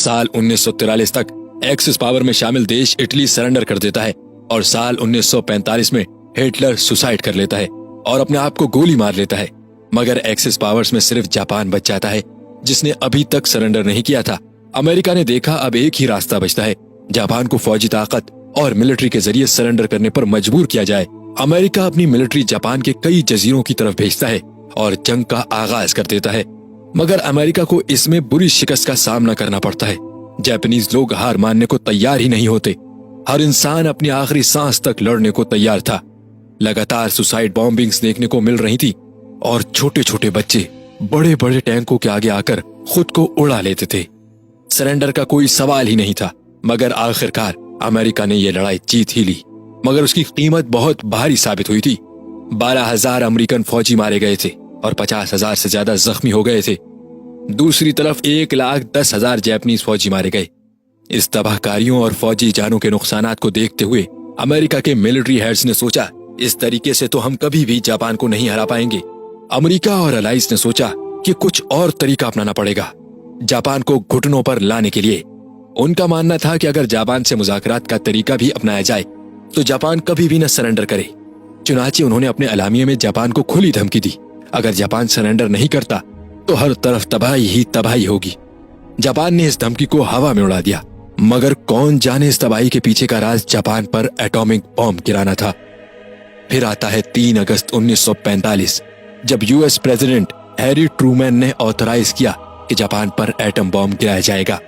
साल 1943 तक axis power में शामिल देश इटली सरेंडर कर देता है और साल 1945 में हिटलर सुसाइड कर लेता है और अपने आप को गोली मार लेता है। मगर एक्सिस पावर्स में सिर्फ जापान बच जाता है, जिसने अभी तक सरेंडर नहीं किया था। अमेरिका ने देखा अब एक ही रास्ता बचता है, जापान को फौजी ताकत और मिलिट्री के जरिए सरेंडर करने पर मजबूर किया जाए। अमेरिका अपनी मिलिट्री जापान के कई जजीरों की तरफ भेजता है और जंग का आगाज कर देता है। मगर अमेरिका को इसमें बुरी शिकस्त का सामना करना पड़ता है। जापानीज लोग हार मानने को तैयार ही नहीं होते। हर इंसान अपनी आखिरी सांस तक लड़ने को तैयार था। लगातार सुसाइड बॉम्बिंग्स देखने को मिल रही थी और छोटे छोटे बच्चे बड़े बड़े टैंकों के आगे आकर खुद को उड़ा लेते थे। सरेंडर का कोई सवाल ही नहीं था। मगर आखिरकार अमेरिका ने यह लड़ाई जीत ही ली, मगर उसकी कीमत बहुत भारी साबित हुई थी। 12,000 अमेरिकन फौजी मारे गए थे और 50,000 से ज्यादा जख्मी हो गए थे। दूसरी तरफ 1,10,000 जापानीज फौजी मारे गए। इस तबाहकारियों और फौजी जानों के नुकसानात को देखते हुए अमेरिका के मिलिट्री हेड्स ने सोचा, इस तरीके से तो हम कभी भी जापान को नहीं हरा पाएंगे। अमेरिका और अलाइज ने सोचा कि कुछ और तरीका अपनाना पड़ेगा जापान को घुटनों पर लाने के लिए। उनका मानना था कि अगर जापान से मुज़ाकरात का तरीका भी अपनाया जाए तो जापान कभी भी न सरेंडर करे। चुनाचे उन्होंने अपने अलामिये में जापान को खुली धमकी दी, अगर जापान सरेंडर नहीं करता तो हर तरफ तबाही ही तबाही होगी। जापान ने इस धमकी को हवा में उड़ा दिया, मगर कौन जाने इस तबाही के पीछे का राज जापान पर एटॉमिक बॉम्ब गिराना था। फिर आता है 3 अगस्त 1945, जब यूएस प्रेसिडेंट हैरी ट्रूमैन ने ऑथराइज किया कि जापान पर एटम बॉम्ब गिराया जाएगा।